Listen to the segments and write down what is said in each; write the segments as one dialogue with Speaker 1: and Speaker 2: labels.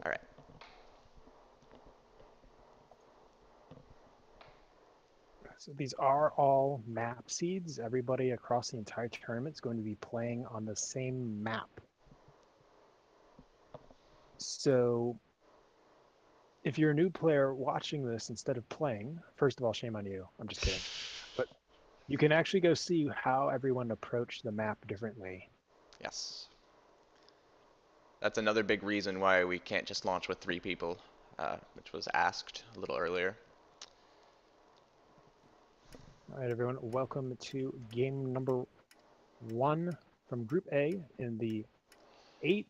Speaker 1: All right.
Speaker 2: So these are all map seeds. Everybody across the entire tournament is going to be playing on the same map. So if you're a new player watching this instead of playing, first of all, shame on you. I'm just kidding. But you can actually go see how everyone approached the map differently.
Speaker 1: Yes. That's another big reason why we can't just launch with 3 people, which was asked a little earlier.
Speaker 2: All right, everyone, welcome to game number 1 from Group A in the 8th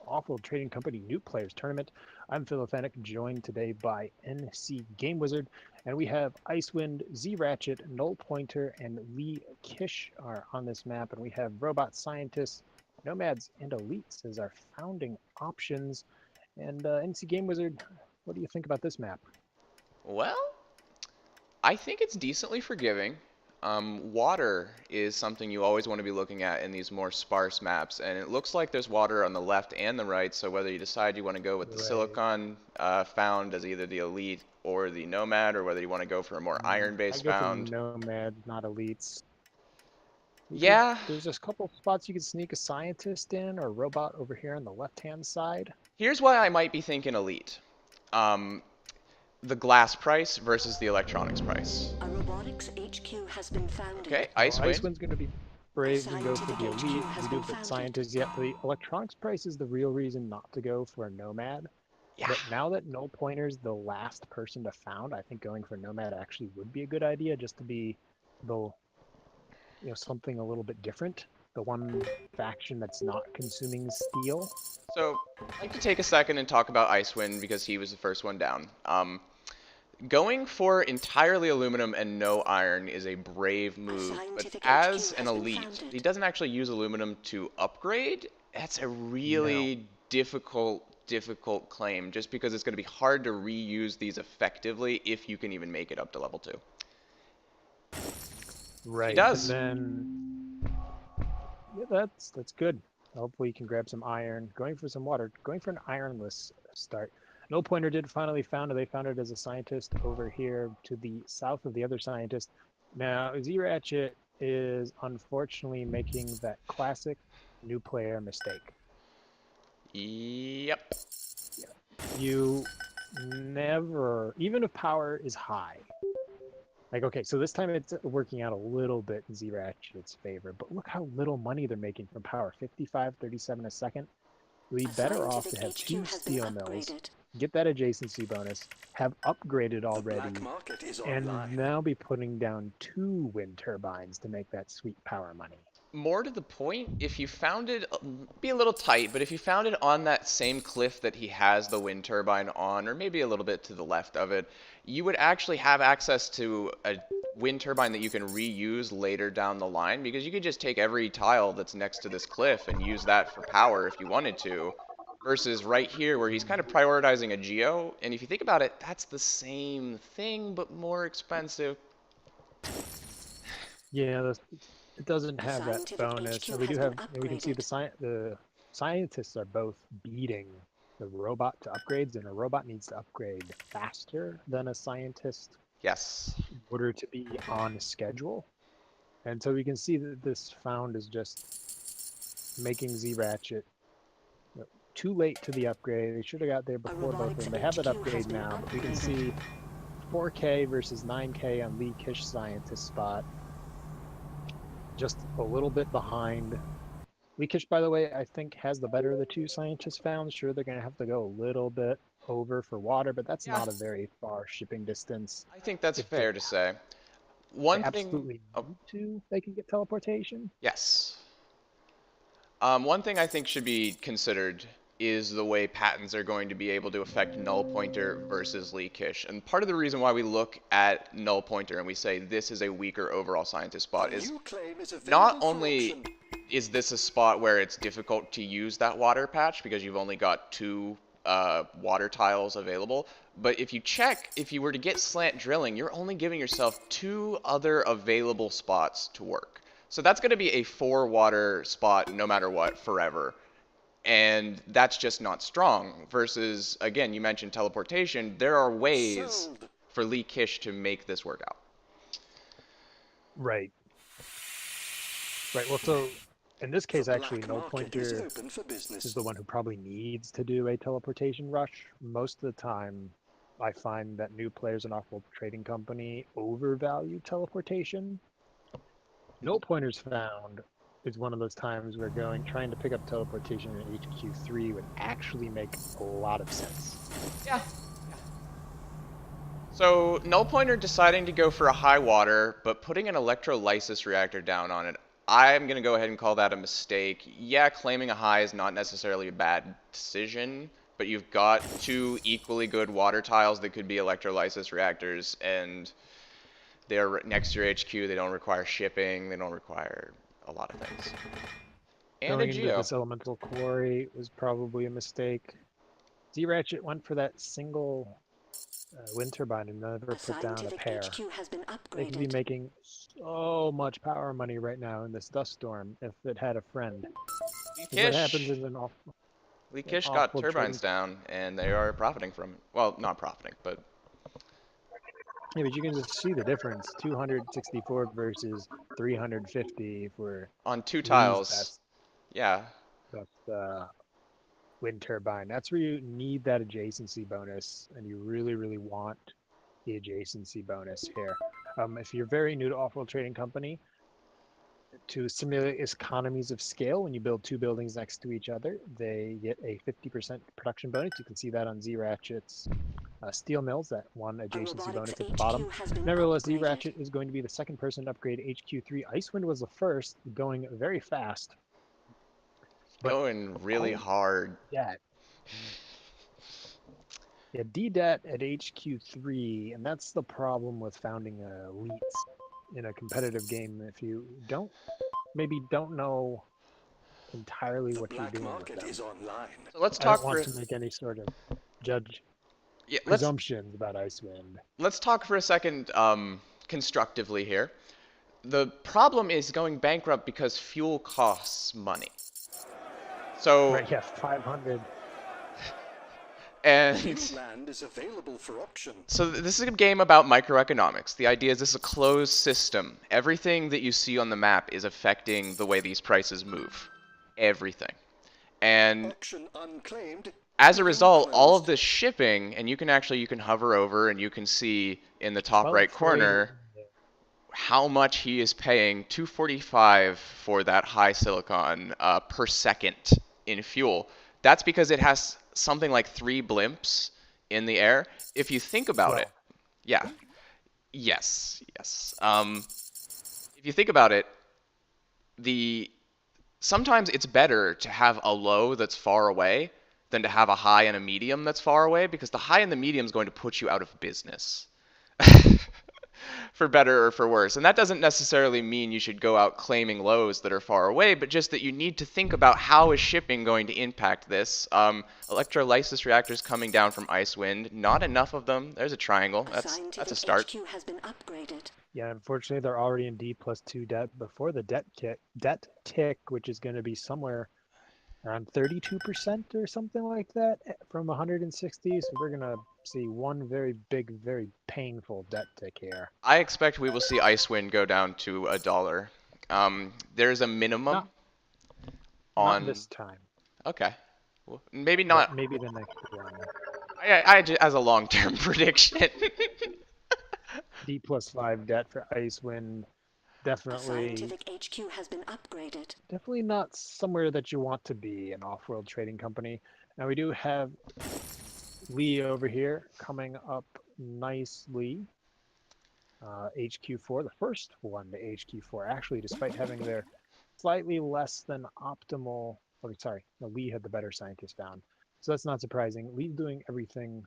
Speaker 2: Awful Trading Company New Players Tournament. I'm Phil Fennec, joined today by NC Game Wizard, and we have Icewind, Z Ratchet, Null Pointer, and Lee Kish are on this map, and we have Robot Scientists, Nomads, and Elites as our founding options. And NC Game Wizard, what do you think about this map?
Speaker 1: Well, I think it's decently forgiving. Water is something you always want to be looking at in these more sparse maps, and it looks like there's water on the left and the right, so whether you decide you want to go with the
Speaker 2: Right.
Speaker 1: silicon found as either the elite or the nomad, or whether you want to go for a more
Speaker 2: I
Speaker 1: iron-based
Speaker 2: go for
Speaker 1: found.
Speaker 2: Nomad, not Elites.
Speaker 1: Yeah,
Speaker 2: There's just a couple spots you could sneak a scientist in or a robot over here on the left-hand side.
Speaker 1: here's why I might be thinking elite. Um, the glass price versus the electronics price.
Speaker 3: A robotics HQ has been founded.
Speaker 1: Okay,
Speaker 2: Well,
Speaker 1: Icewind.
Speaker 2: Icewind's going to be brave and go for the
Speaker 3: Scientific HQ
Speaker 2: elite.
Speaker 3: has
Speaker 2: We do
Speaker 3: been
Speaker 2: put
Speaker 3: founded.
Speaker 2: scientists yet. The electronics price is the real reason not to go for a nomad.
Speaker 1: Yeah.
Speaker 2: But now that Null Pointer's the last person to found, I think going for nomad actually would be a good idea, just to be the something a little bit different. The one faction that's not consuming steel.
Speaker 1: So, I'd like to take a second and talk about Icewind because he was the first one down. Going for entirely aluminum and no iron is a brave move, but
Speaker 3: scientific
Speaker 1: as
Speaker 3: HQ
Speaker 1: an
Speaker 3: has been
Speaker 1: elite,
Speaker 3: founded.
Speaker 1: he doesn't actually use aluminum to upgrade. That's a really difficult claim, just because it's going to be hard to reuse these effectively if you can even make it up to level 2.
Speaker 2: Right.
Speaker 1: He does.
Speaker 2: And then yeah, that's good. Hopefully you can grab some iron. Going for some water. Going for an ironless start. Null Pointer did finally found it. They found it as a scientist over here to the south of the other scientist. Now Z Ratchet is unfortunately making that classic new player mistake.
Speaker 1: Yep.
Speaker 2: You never, even if power is high, like, okay, so this time it's working out a little bit in Z Ratchet's favor, but look how little money they're making from power. 55, 37 a second. We'd be better off to have 2 steel mills, get that adjacency bonus, have upgraded already, and now be putting down 2 wind turbines to make that sweet power money.
Speaker 1: More to the point, if you found it, be a little tight, but if you found it on that same cliff that he has the wind turbine on, or maybe a little bit to the left of it, you would actually have access to a wind turbine that you can reuse later down the line, because you could just take every tile that's next to this cliff and use that for power if you wanted to, versus right here where he's kind of prioritizing a geo, and if you think about it, that's the same thing, but more expensive.
Speaker 2: Yeah, it doesn't have that bonus. And we do have, we can see the scientists are both beating the robot to upgrades, and a robot needs to upgrade faster than a scientist
Speaker 1: Yes.
Speaker 2: in order to be on schedule. And so we can see that this found is just making Z Ratchet too late to the upgrade. They should have got there before both of them. They have that upgrade now, but we can see 4K versus 9K on Lee Kish scientist spot. Just a little bit behind. Lee Kish, by the way, I think has the better of the 2 scientists found. Sure, they're going to have to go a little bit over for water, but that's not a very far shipping distance.
Speaker 1: I think that's
Speaker 2: If
Speaker 1: fair to say. One
Speaker 2: they
Speaker 1: thing.
Speaker 2: absolutely
Speaker 1: Oh,
Speaker 2: need to, they can get teleportation.
Speaker 1: yes. One thing I think should be considered is the way patents are going to be able to affect Null Pointer versus Lee Kish. And part of the reason why we look at Null Pointer and we say this is a weaker overall scientist spot is not only is this a spot where it's difficult to use that water patch because you've only got 2 water tiles available, but if you check, if you were to get slant drilling, you're only giving yourself 2 other available spots to work. So that's going to be a 4 water spot no matter what forever. And that's just not strong. Versus, again, you mentioned teleportation. There are ways
Speaker 4: Sold.
Speaker 1: for Lee Kish to make this work out.
Speaker 2: Right. Right. Well, so in this case,
Speaker 4: The
Speaker 2: actually,
Speaker 4: black
Speaker 2: no
Speaker 4: market is
Speaker 2: pointer
Speaker 4: open for business.
Speaker 2: is the one who probably needs to do a teleportation rush. Most of the time, I find that new players in Off-World Trading Company overvalue teleportation. No pointers found is one of those times where trying to pick up teleportation in HQ3 would actually make a lot of sense.
Speaker 1: Yeah. So, Null Pointer deciding to go for a high water, but putting an electrolysis reactor down on it, I'm going to go ahead and call that a mistake. Yeah, claiming a high is not necessarily a bad decision, but you've got two equally good water tiles that could be electrolysis reactors, and they're next to your HQ. They don't require shipping. They don't require a lot of things. And a
Speaker 2: Going into
Speaker 1: Geo.
Speaker 2: this elemental quarry was probably a mistake. Z-Ratchet went for that single wind turbine and never
Speaker 3: A
Speaker 2: put down a
Speaker 3: scientific
Speaker 2: pair.
Speaker 3: HQ has been
Speaker 2: They could be
Speaker 3: upgraded.
Speaker 2: making so much power money right now in this dust storm if it had a friend.
Speaker 1: Lee
Speaker 2: 'Cause what happens
Speaker 1: Kish.
Speaker 2: is an
Speaker 1: Lee Kish got
Speaker 2: off-world
Speaker 1: turbines
Speaker 2: trading.
Speaker 1: down, and they are profiting from it. Well, not profiting, but
Speaker 2: Yeah, but you can just see the difference: 264 versus 350 for
Speaker 1: on two
Speaker 2: Lee's
Speaker 1: tiles. Yeah.
Speaker 2: best wind turbine. That's where you need that adjacency bonus, and you really, really want the adjacency bonus here. If you're very new to Off-World Trading Company, to simulate economies of scale, when you build two buildings next to each other, they get a 50% production bonus. You can see that on Z-Ratchet's steel mills, that one
Speaker 3: A
Speaker 2: adjacency
Speaker 3: robotics
Speaker 2: bonus at the
Speaker 3: HQ
Speaker 2: bottom.
Speaker 3: has been
Speaker 2: Nevertheless,
Speaker 3: upgraded.
Speaker 2: Z-Ratchet is going to be the second person to upgrade HQ3. Icewind was the first, going very fast. But
Speaker 1: Going really hard.
Speaker 2: debt. Yeah, D-debt at HQ3, and that's the problem with founding elites in a competitive game. If you maybe don't know entirely
Speaker 4: The
Speaker 2: what you're
Speaker 4: black
Speaker 2: doing with
Speaker 4: market
Speaker 2: them.
Speaker 4: is online.
Speaker 1: So let's
Speaker 2: I don't
Speaker 1: talk
Speaker 2: want
Speaker 1: for
Speaker 2: to make any sort of judge
Speaker 1: yeah,
Speaker 2: presumptions about Icewind.
Speaker 1: let's talk for a second constructively here. The problem is going bankrupt because fuel costs money. So
Speaker 2: Right, yeah, 500.
Speaker 1: and
Speaker 4: New land is available for auction.
Speaker 1: so this is a game about microeconomics. The idea is this is a closed system. Everything that you see on the map is affecting the way these prices move. Everything. And
Speaker 4: Auction unclaimed.
Speaker 1: as a result, all of
Speaker 4: Closed.
Speaker 1: this shipping, and you can hover over and you can see in the top
Speaker 2: Well,
Speaker 1: right
Speaker 2: trade
Speaker 1: corner how much he is paying 245 for that high silicon per second in fuel. That's because it has something like 3 blimps in the air. If you think about it, yeah, yes. If you think about it, sometimes it's better to have a low that's far away than to have a high and a medium that's far away, because the high and the medium is going to put you out of business. For better or for worse. And that doesn't necessarily mean you should go out claiming lows that are far away, but just that you need to think about how is shipping going to impact this. Electrolysis reactors coming down from Icewind, not enough of them. There's a triangle.
Speaker 3: A
Speaker 1: That's a
Speaker 3: scientific
Speaker 1: start.
Speaker 3: HQ has been upgraded.
Speaker 2: Yeah, unfortunately, they're already in D+2 debt before the debt tick, which is going to be somewhere around 32% or something like that from 160. So we're going to see one very big, very painful debt tick here.
Speaker 1: I expect we will see Icewind go down to $1. There's a minimum on.
Speaker 2: Not this time.
Speaker 1: Okay. Well, maybe
Speaker 2: But
Speaker 1: not.
Speaker 2: maybe the next one.
Speaker 1: As a long-term prediction.
Speaker 2: D+5 debt for Icewind.
Speaker 3: A
Speaker 2: Definitely
Speaker 3: scientific HQ has been upgraded.
Speaker 2: definitely not somewhere that you want to be, an off-world trading company. Now we do have Lee over here coming up nicely. HQ4, the first one to HQ4, actually, despite having their slightly less than optimal, sorry, no, Lee had the better scientist found. So that's not surprising. Lee's doing everything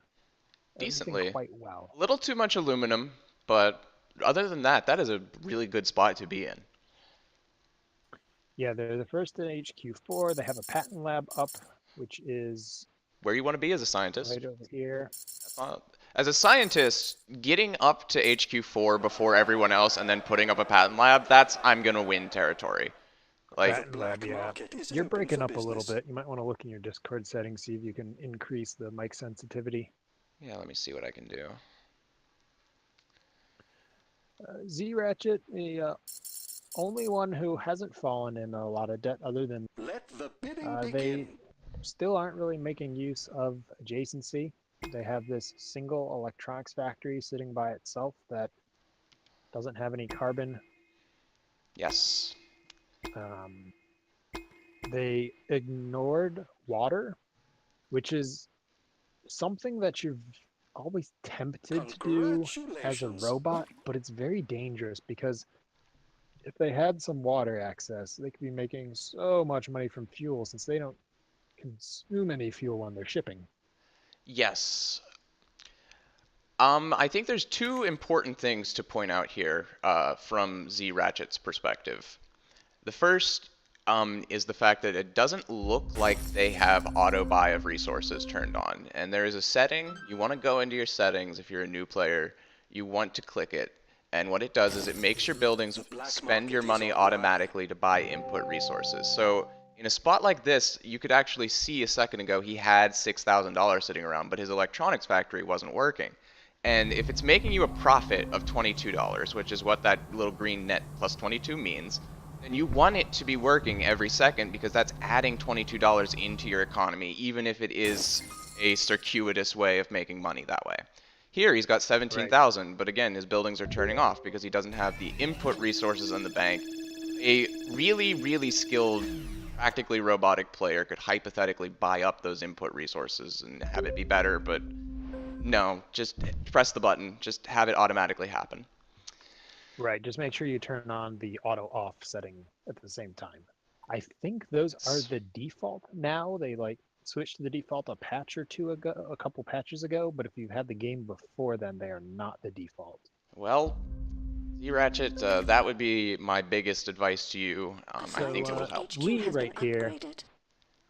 Speaker 1: Decently.
Speaker 2: quite well.
Speaker 1: A little too much aluminum, but other than that, that is a really good spot to be in.
Speaker 2: Yeah, they're the first in HQ4. They have a patent lab up, which is
Speaker 1: Where you want to be as a scientist.
Speaker 2: right over here.
Speaker 1: As a scientist, getting up to HQ4 before everyone else and then putting up a patent lab, that's I'm gonna win territory. Like,
Speaker 2: Patent Lab,
Speaker 4: black
Speaker 2: yeah.
Speaker 4: market is
Speaker 2: You're
Speaker 4: open
Speaker 2: breaking
Speaker 4: for
Speaker 2: up a little
Speaker 4: business.
Speaker 2: bit. You might want to look in your Discord settings, see if you can increase the mic sensitivity.
Speaker 1: yeah, let me see what I can do.
Speaker 2: Z Ratchet, the only one who hasn't fallen in a lot of debt other than
Speaker 4: Let the bidding
Speaker 2: they
Speaker 4: begin.
Speaker 2: still aren't really making use of adjacency. They have this single electronics factory sitting by itself that doesn't have any carbon.
Speaker 1: Yes.
Speaker 2: Um, they ignored water, which is something that you're always tempted to do as a
Speaker 4: Congratulations.
Speaker 2: robot, but it's very dangerous because if they had some water access, they could be making so much money from fuel since they don't consume any fuel when they're shipping.
Speaker 1: Yes. I think there's two important things to point out here from Z Ratchet's perspective. The first is the fact that it doesn't look like they have auto buy of resources turned on. And there is a setting, you want to go into your settings if you're a new player, you want to click it. And what it does is it makes your buildings
Speaker 4: The black
Speaker 1: spend your
Speaker 4: market is
Speaker 1: money
Speaker 4: on the rise.
Speaker 1: automatically to buy input resources. So in a spot like this, you could actually see a second ago he had $6,000 sitting around, but his electronics factory wasn't working. And if it's making you a profit of $22, which is what that little green net plus 22 means, then you want it to be working every second because that's adding $22 into your economy, even if it is a circuitous way of making money that way. Here he's got
Speaker 2: Right.
Speaker 1: 17,000, but again, his buildings are turning off because he doesn't have the input resources in the bank. A really, really skilled, practically robotic player could hypothetically buy up those input resources and have it be better, but no, just press the button, just have it automatically happen.
Speaker 2: Right. Just make sure you turn on the auto off setting at the same time. I think those are the default now. They like switched to the default a patch or two ago, a couple patches ago. But if you've had the game before then, they are not the default.
Speaker 1: Well, Z-Ratchet, that would be my biggest advice to you. I
Speaker 2: So
Speaker 1: think it will
Speaker 3: Scientific
Speaker 1: help.
Speaker 3: HQ
Speaker 2: Lee
Speaker 3: has been
Speaker 2: right here
Speaker 3: upgraded.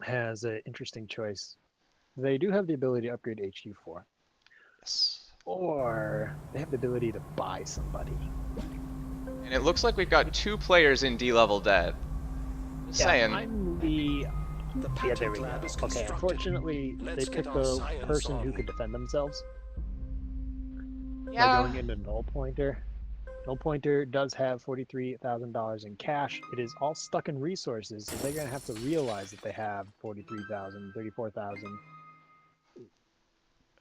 Speaker 2: has an interesting choice. They do have the ability to upgrade HQ4,
Speaker 1: Yes.
Speaker 2: or they have the ability to buy somebody.
Speaker 1: And it looks like we've got two players in D-level debt. Just
Speaker 2: Yeah,
Speaker 1: saying.
Speaker 2: I'm the
Speaker 4: The
Speaker 2: Yeah, there
Speaker 4: patent
Speaker 2: we
Speaker 4: lab
Speaker 2: go.
Speaker 4: is
Speaker 2: Okay,
Speaker 4: constructed.
Speaker 2: unfortunately, they
Speaker 4: Let's get
Speaker 2: picked
Speaker 4: our
Speaker 2: the
Speaker 4: science
Speaker 2: person who
Speaker 4: on.
Speaker 2: could defend themselves by
Speaker 1: Yeah.
Speaker 2: going into Null Pointer. Null Pointer does have $43,000 in cash. It is all stuck in resources, so they're going to have to realize that they have 43,000, 34,000, and it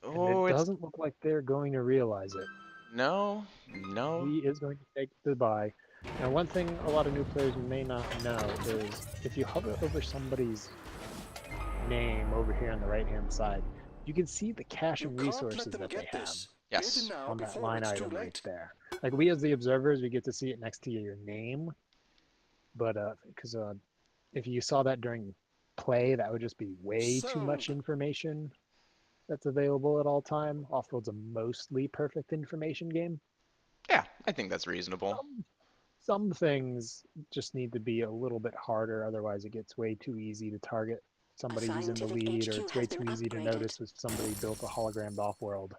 Speaker 1: Oh, it's
Speaker 2: doesn't look like they're going to realize it.
Speaker 1: no, no.
Speaker 2: He is going to take the buy. Now, one thing a lot of new players may not know is if you hover over somebody's name over here on the right-hand side, you can see the cash
Speaker 4: You
Speaker 2: and
Speaker 4: can't let
Speaker 2: resources
Speaker 4: them
Speaker 2: that they
Speaker 4: get
Speaker 2: have
Speaker 4: this.
Speaker 1: Yes.
Speaker 4: Bid now
Speaker 2: on that
Speaker 4: before
Speaker 2: line
Speaker 4: it's too
Speaker 2: item right
Speaker 4: late.
Speaker 2: there. Like we as the observers, we get to see it next to your name, but because if you saw that during play, that would just be way too much
Speaker 4: Sound.
Speaker 2: information that's available at all time. Offworld's a mostly perfect information game.
Speaker 1: Yeah, I think that's reasonable.
Speaker 2: Some things just need to be a little bit harder, otherwise it gets way too easy to target somebody who's in the
Speaker 3: Scientific
Speaker 2: lead, or
Speaker 3: HQ
Speaker 2: it's way
Speaker 3: has been
Speaker 2: too easy to
Speaker 3: upgraded.
Speaker 2: notice if somebody built a hologrammed off-world.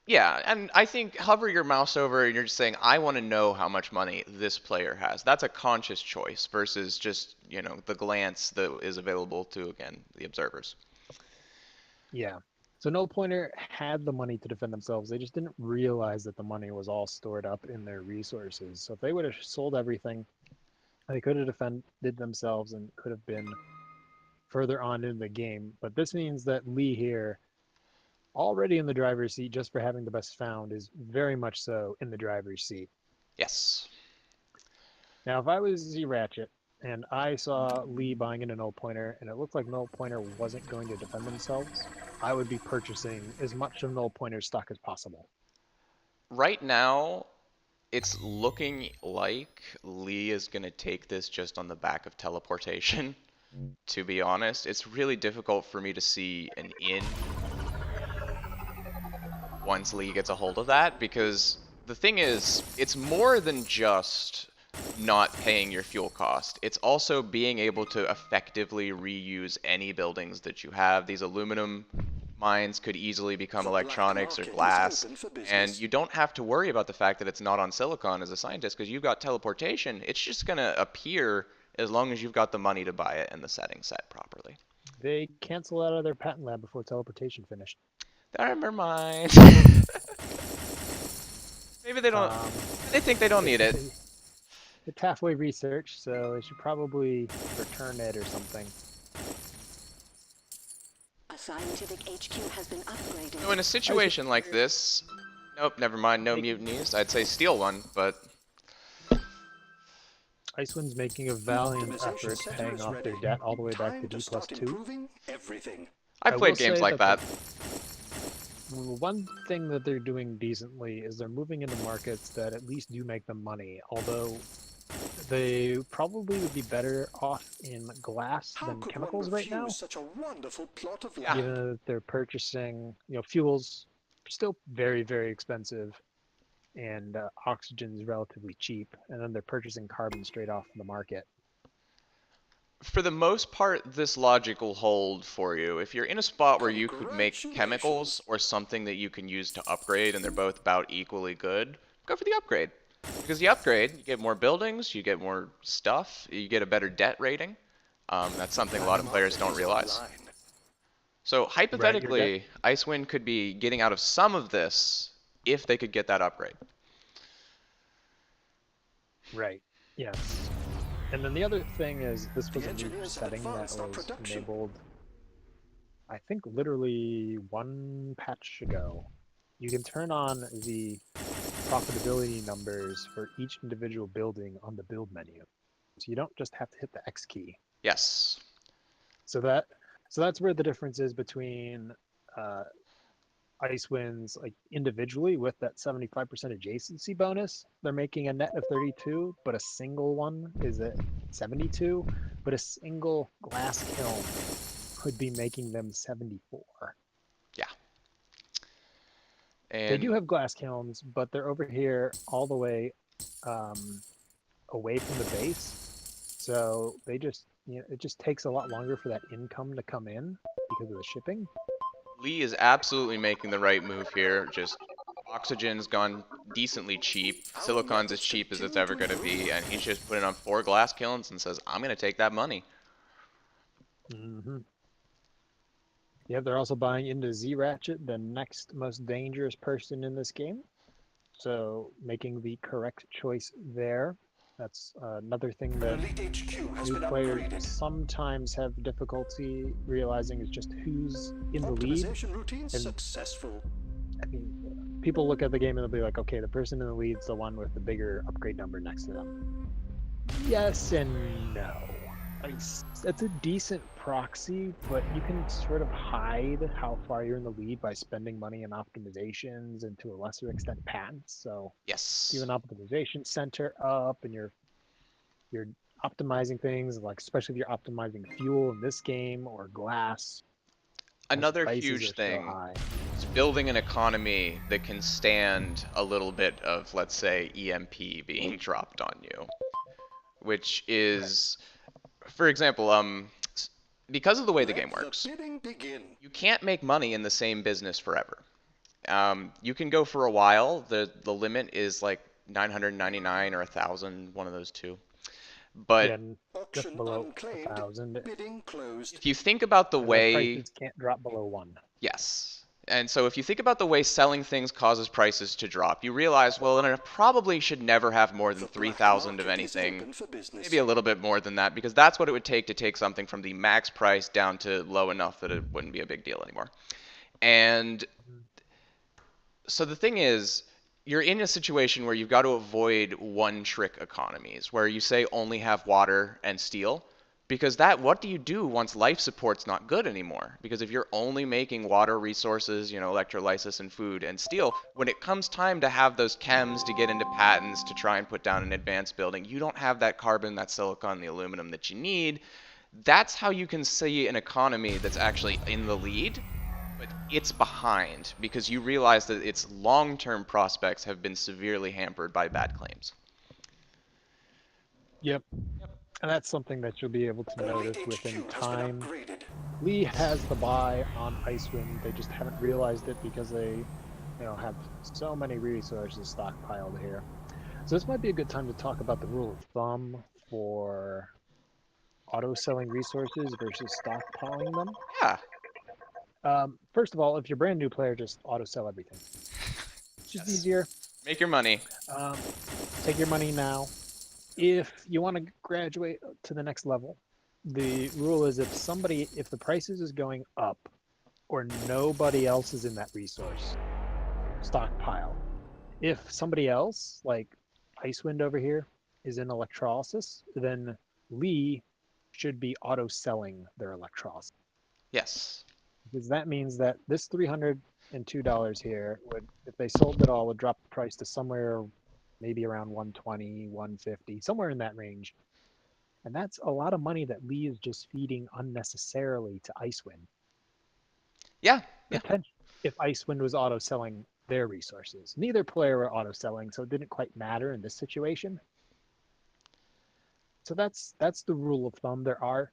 Speaker 1: Yeah, and I think hover your mouse over and you're just saying, I want to know how much money this player has. That's a conscious choice versus just, the glance that is available to, again, the observers.
Speaker 2: Yeah. So Null Pointer had the money to defend themselves. They just didn't realize that the money was all stored up in their resources. So if they would have sold everything, they could have defended themselves and could have been further on in the game. But this means that Lee here, already in the driver's seat just for having the best found, is very much so in the driver's seat.
Speaker 1: Yes.
Speaker 2: Now, if I was Z Ratchet and I saw Lee buying in a Null Pointer and it looked like Null Pointer wasn't going to defend themselves, I would be purchasing as much of Null Pointer's stock as possible.
Speaker 1: Right now, it's looking like Lee is going to take this just on the back of teleportation, to be honest. It's really difficult for me to see an in once Lee gets a hold of that, because the thing is, it's more than just not paying your fuel cost. It's also being able to effectively reuse any buildings that you have. These aluminum mines could easily become
Speaker 4: The black
Speaker 1: electronics or
Speaker 4: market is
Speaker 1: glass,
Speaker 4: open for
Speaker 1: and
Speaker 4: business.
Speaker 1: you don't have to worry about the fact that it's not on silicon as a scientist, because you've got teleportation. It's just going to appear as long as you've got the money to buy it and the settings set properly.
Speaker 2: They cancel out of their patent lab before teleportation finished.
Speaker 1: Never mind. Maybe they don't.
Speaker 2: Um,
Speaker 1: They think they don't need it.
Speaker 2: It's halfway research, so they should probably return it or something.
Speaker 3: A scientific HQ has been upgraded.
Speaker 1: So in a situation like this, nope, never mind, no mutinies. I'd say steal one, but
Speaker 2: Icewind's making a valiant
Speaker 4: Optimization
Speaker 2: effort
Speaker 4: center
Speaker 2: paying
Speaker 4: is
Speaker 2: off their
Speaker 4: ready.
Speaker 2: debt all the way back
Speaker 4: Time
Speaker 2: to
Speaker 4: to
Speaker 2: D+2.
Speaker 4: start improving everything.
Speaker 1: I've
Speaker 2: I
Speaker 1: played
Speaker 2: will
Speaker 1: games
Speaker 2: say
Speaker 1: like that.
Speaker 2: One thing that they're doing decently is they're moving into markets that at least do make them money, although they probably would be better off in glass
Speaker 4: How
Speaker 2: than
Speaker 4: could
Speaker 2: chemicals
Speaker 4: one
Speaker 2: right now,
Speaker 4: refuse such a wonderful plot of
Speaker 1: Yeah.
Speaker 4: land?
Speaker 2: given that they're purchasing, fuels still very, very expensive, and oxygen is relatively cheap, and then they're purchasing carbon straight off the market.
Speaker 1: For the most part, this logic will hold for you. If you're in a spot where you could make
Speaker 4: Congratulations.
Speaker 1: chemicals or something that you can use to upgrade and they're both about equally good, go for the upgrade. Because the upgrade, you get more buildings, you get more stuff, you get a better debt rating. That's something a lot of players don't realize. So
Speaker 2: Right, your debt.
Speaker 1: hypothetically, Icewind could be getting out of some of this if they could get that upgrade.
Speaker 2: Right. Yes. And then the other thing is this was
Speaker 4: The
Speaker 2: a new
Speaker 4: engineers have
Speaker 2: setting that
Speaker 4: advanced our
Speaker 2: was
Speaker 4: production.
Speaker 2: enabled, I think, literally one patch ago. You can turn on the profitability numbers for each individual building on the build menu. So you don't just have to hit the X key.
Speaker 1: Yes.
Speaker 2: So that's where the difference is between uh, Icewind's like individually with that 75% adjacency bonus. They're making a net of 32, but a single one is at 72. But a single glass kiln could be making them 74.
Speaker 1: Yeah.
Speaker 2: They do
Speaker 1: And
Speaker 2: have glass kilns, but they're over here all the way away from the base. So they just, it just takes a lot longer for that income to come in because of the shipping.
Speaker 1: Lee is absolutely making the right move here. Just oxygen's gone decently cheap. Silicon's as cheap as it's ever going to be, and he's just putting on 4 glass kilns and says, I'm going to take that money.
Speaker 2: Mm-hmm. Yeah, they're also buying into Z Ratchet, the next most dangerous person in this game. So making the correct choice there. That's another thing
Speaker 4: An
Speaker 2: that
Speaker 4: elite HQ has
Speaker 2: new
Speaker 4: been
Speaker 2: players
Speaker 4: upgraded.
Speaker 2: sometimes have difficulty realizing is just who's in the lead.
Speaker 4: Optimization routine
Speaker 2: And
Speaker 4: successful.
Speaker 2: I mean, people look at the game and they'll be like, okay, the person in the lead's the one with the bigger upgrade number next to them. Yes and no. It's a decent proxy, but you can sort of hide how far you're in the lead by spending money on optimizations and to a lesser extent patents. So
Speaker 1: Yes.
Speaker 2: if you have an optimization center up and you're optimizing things, like especially if you're optimizing fuel in this game or glass, those
Speaker 1: Another
Speaker 2: prices
Speaker 1: huge
Speaker 2: are so
Speaker 1: thing
Speaker 2: high.
Speaker 1: is building an economy that can stand a little bit of, let's say, EMP being dropped on you. Which is, for example, because of the way the game
Speaker 4: Let
Speaker 1: works,
Speaker 4: the bidding begin.
Speaker 1: you can't make money in the same business forever. You can go for a while. The limit is like 999 or 1,000, one of those two. But
Speaker 2: Yeah, and just
Speaker 4: Auction
Speaker 2: below
Speaker 4: unclaimed.
Speaker 2: 1,000.
Speaker 4: Bidding closed.
Speaker 1: if you think about the
Speaker 2: And those
Speaker 1: way,
Speaker 2: prices can't drop below 1.
Speaker 1: yes. And so if you think about the way selling things causes prices to drop, you realize, well, then I probably should never have more than
Speaker 4: The black
Speaker 1: 3,000 of
Speaker 4: market is
Speaker 1: anything.
Speaker 4: open for business.
Speaker 1: Maybe a little bit more than that, because that's what it would take to take something from the max price down to low enough that it wouldn't be a big deal anymore. And so the thing is, you're in a situation where you've got to avoid one-trick economies, where you say only have water and steel, because what do you do once life support's not good anymore? Because if you're only making water resources, electrolysis and food and steel, when it comes time to have those chems to get into patents to try and put down an advanced building, you don't have that carbon, that silicon, the aluminum that you need. That's how you can see an economy that's actually in the lead, but it's behind because you realize that its long-term prospects have been severely hampered by bad claims.
Speaker 2: Yep. And that's something that you'll be able to
Speaker 4: An elite
Speaker 2: notice within
Speaker 4: HQ has been
Speaker 2: time.
Speaker 4: upgraded.
Speaker 2: Lee has the buy on Icewind. They just haven't realized it because they, have so many resources stockpiled here. So this might be a good time to talk about the rule of thumb for auto-selling resources versus stockpiling them.
Speaker 1: Yeah.
Speaker 2: First of all, if you're a brand new player, just auto-sell everything. It's just
Speaker 1: Yes.
Speaker 2: easier.
Speaker 1: Make your money.
Speaker 2: Um, take your money now. If you want to graduate to the next level, the rule is if the prices is going up or nobody else is in that resource, stockpile. If somebody else, like Icewind over here, is in electrolysis, then Lee should be auto selling their electrolysis.
Speaker 1: Yes.
Speaker 2: Because that means that this $302 here would, if they sold it all, would drop the price to somewhere maybe around 120, 150, somewhere in that range. And that's a lot of money that Lee is just feeding unnecessarily to Icewind.
Speaker 1: Yeah. Yeah.
Speaker 2: Potentially, if Icewind was auto selling their resources. Neither player were auto selling, so it didn't quite matter in this situation. So that's the rule of thumb. There are,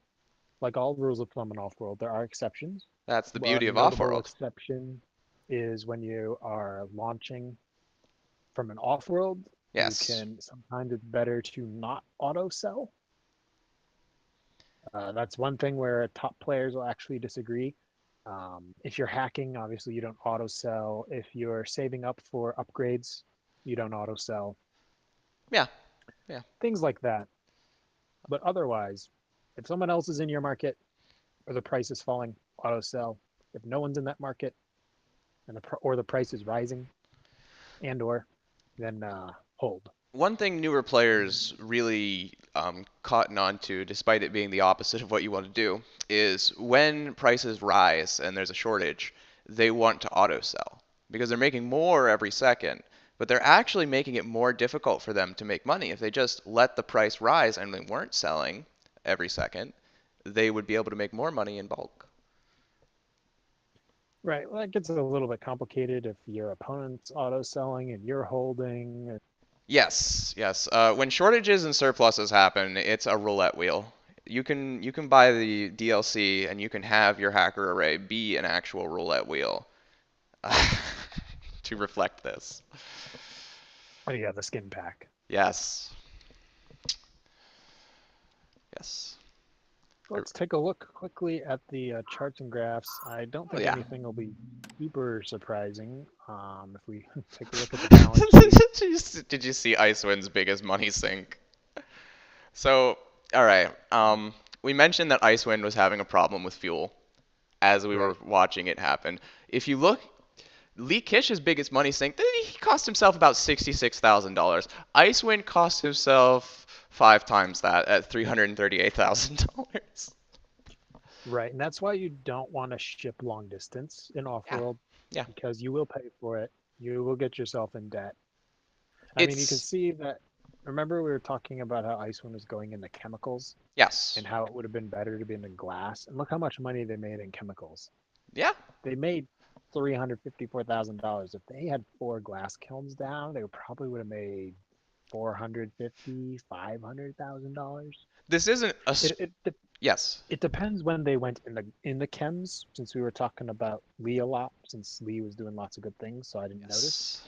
Speaker 2: like all rules of thumb in off-world, there are exceptions.
Speaker 1: That's the beauty
Speaker 2: One
Speaker 1: of
Speaker 2: notable
Speaker 1: off-world.
Speaker 2: exception is when you are launching from an off-world, you
Speaker 1: Yes.
Speaker 2: can sometimes it's better to not auto sell. That's one thing where top players will actually disagree. If you're hacking, obviously you don't auto sell. If you're saving up for upgrades, you don't auto sell.
Speaker 1: Yeah. Yeah.
Speaker 2: Things like that. But otherwise, if someone else is in your market or the price is falling, auto sell. If no one's in that market and the price is rising and or then hold.
Speaker 1: One thing newer players really cotton on to, despite it being the opposite of what you want to do, is when prices rise and there's a shortage, they want to auto sell because they're making more every second, but they're actually making it more difficult for them to make money. If they just let the price rise and they weren't selling every second, they would be able to make more money in bulk.
Speaker 2: Right. Well, that gets a little bit complicated if your opponent's auto selling and you're holding.
Speaker 1: Yes, yes. When shortages and surpluses happen, it's a roulette wheel. You can buy the DLC and you can have your hacker array be an actual roulette wheel to reflect this.
Speaker 2: Oh yeah, the skin pack.
Speaker 1: Yes. Yes.
Speaker 2: Let's take a look quickly at the charts and graphs. I don't
Speaker 1: Oh
Speaker 2: think
Speaker 1: yeah.
Speaker 2: anything will be super surprising if we take a look at the balance sheet.
Speaker 1: Did you see Icewind's biggest money sink? So, all right. We mentioned that Icewind was having a problem with fuel as we were
Speaker 2: Right.
Speaker 1: watching it happen. If you look, Lee Kish's biggest money sink, he cost himself about $66,000. Icewind cost himself 5 times that at $338,000.
Speaker 2: Right, and that's why you don't want to ship long distance in
Speaker 1: Yeah,
Speaker 2: off-world
Speaker 1: yeah.
Speaker 2: because you will pay for it. You will get yourself in debt. I mean, you can
Speaker 1: It's
Speaker 2: see that. Remember, we were talking about how Icewind was going into chemicals
Speaker 1: yes,
Speaker 2: and how it would have been better to be in glass. And look how much money they made in chemicals.
Speaker 1: yeah.
Speaker 2: They made $354,000. If they had 4 glass kilns down, they probably would have made 450, $500,000.
Speaker 1: This isn't a yes,
Speaker 2: It depends when they went in the chems. Since we were talking about Lee a lot, since Lee was doing lots of good things, so I didn't notice.
Speaker 1: yes.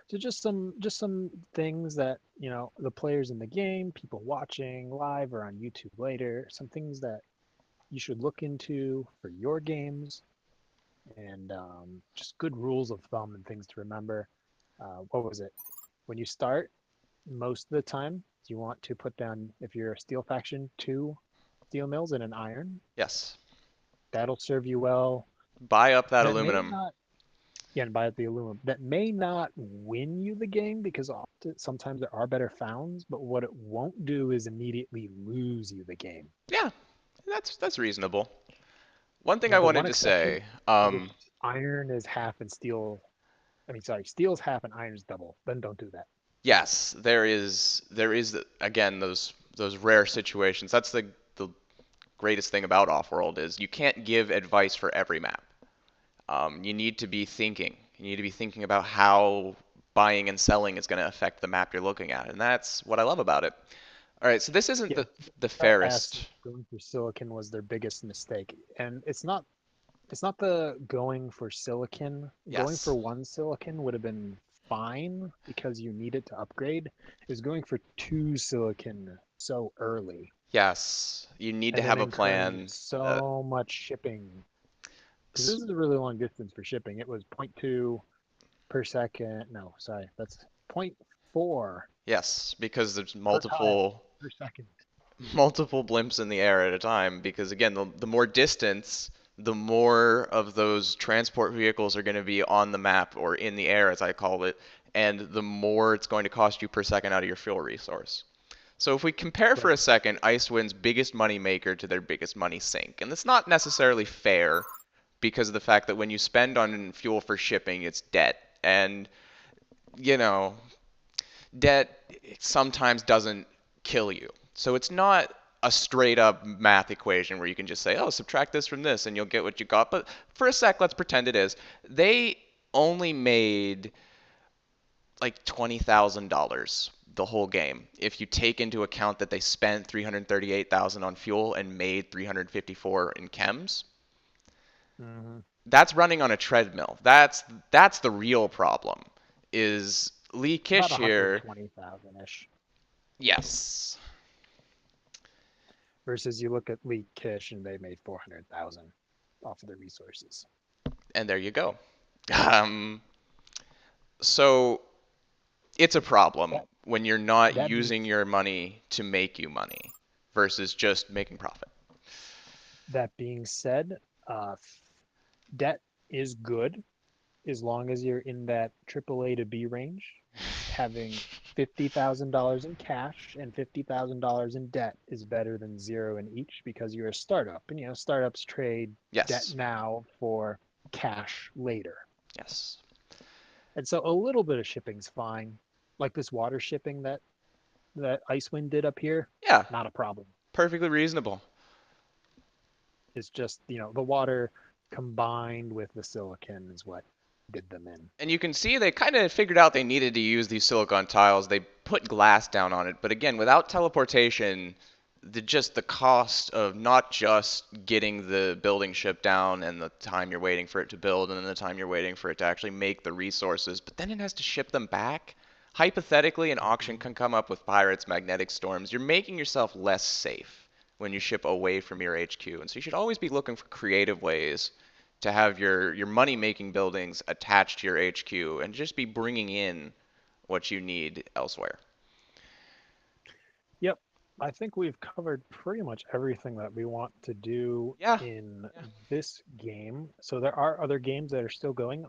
Speaker 2: So just some things that the players in the game, people watching live or on YouTube later, some things that you should look into for your games, and just good rules of thumb and things to remember. What was it? When you start, most of the time you want to put down, if you're a steel faction, 2 steel mills and an iron.
Speaker 1: Yes.
Speaker 2: That'll serve you well.
Speaker 1: Buy up that
Speaker 2: That may
Speaker 1: aluminum.
Speaker 2: not, yeah, and buy the aluminum. That may not win you the game because sometimes there are better founds, but what it won't do is immediately lose you the game.
Speaker 1: Yeah, that's reasonable. One thing I
Speaker 2: The
Speaker 1: wanted
Speaker 2: one
Speaker 1: to
Speaker 2: exception
Speaker 1: say,
Speaker 2: is iron is half and steel. I mean, sorry, steel's half and iron's double. Then don't do that.
Speaker 1: yes, there is again those rare situations. That's the greatest thing about Offworld is you can't give advice for every map. You need to be thinking. You need to be thinking about how buying and selling is going to affect the map you're looking at, and that's what I love about it. All right, so this isn't
Speaker 2: Yeah,
Speaker 1: the
Speaker 2: asked
Speaker 1: fairest.
Speaker 2: if going for silicon was their biggest mistake, and it's not the going for silicon. Going for
Speaker 1: Yes.
Speaker 2: 1 silicon would have been fine because you need it to upgrade. It was going for 2 silicon so early
Speaker 1: Yes, you need to
Speaker 2: and then
Speaker 1: have a
Speaker 2: incurring
Speaker 1: plan.
Speaker 2: so much shipping. Because this is a really long distance for shipping. It was zero point 0.2 per second. No, sorry, that's zero point 0.4
Speaker 1: Yes, because there's
Speaker 2: per tile
Speaker 1: multiple
Speaker 2: per second.
Speaker 1: multiple blimps in the air at a time. Because again, the more distance, the more of those transport vehicles are going to be on the map or in the air, as I call it, and the more it's going to cost you per second out of your fuel resource. So if we compare for
Speaker 2: Right.
Speaker 1: a second Icewind's biggest money maker to their biggest money sink, and that's not necessarily fair because of the fact that when you spend on fuel for shipping, it's debt. And, you know, debt sometimes doesn't kill you. So it's not a straight up math equation where you can just say, oh, subtract this from this and you'll get what you got. But for a sec, let's pretend it is. They only made like $20,000 the whole game. If you take into account that they spent 338,000 on fuel and made 354 in chems,
Speaker 2: Hmm.
Speaker 1: that's running on a treadmill. That's the real problem. Is Lee
Speaker 2: About
Speaker 1: Kish here?
Speaker 2: 120,000 ish.
Speaker 1: Yes.
Speaker 2: Versus you look at Leak Kish and they made 400,000 off of their resources.
Speaker 1: And there you go. Um, so it's a problem
Speaker 2: That
Speaker 1: when you're not
Speaker 2: that being
Speaker 1: using your money to make you money versus just making profit.
Speaker 2: that being said, uh, debt is good as long as you're in that AAA to B range. Having $50,000 in cash and $50,000 in debt is better than zero in each because you're a startup. And startups trade debt
Speaker 1: Yes.
Speaker 2: now for cash later.
Speaker 1: Yes.
Speaker 2: And so a little bit of shipping's fine. Like this water shipping that Icewind did up here,
Speaker 1: Yeah.
Speaker 2: not a problem.
Speaker 1: Perfectly reasonable.
Speaker 2: It's just, the water combined with the silicon is what did them in.
Speaker 1: And you can see they kind of figured out they needed to use these silicon tiles. They put glass down on it, but again, without teleportation, the cost of not just getting the building ship down and the time you're waiting for it to build and then the time you're waiting for it to actually make the resources, but then it has to ship them back. Hypothetically, an auction
Speaker 2: Mhm.
Speaker 1: can come up with pirates, magnetic storms. You're making yourself less safe when you ship away from your HQ. And so you should always be looking for creative ways to have your money making buildings attached to your HQ and just be bringing in what you need elsewhere.
Speaker 2: Yep. I think we've covered pretty much everything that we want to do
Speaker 1: Yeah.
Speaker 2: in
Speaker 1: Yeah.
Speaker 2: this game. So there are other games that are still going.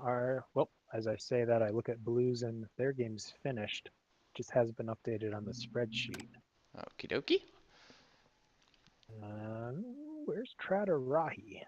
Speaker 2: Well, as I say that, I look at Blues and their game's finished. Just hasn't been updated on the spreadsheet.
Speaker 1: Okie dokie.
Speaker 2: Uh, where's Trader Rahi?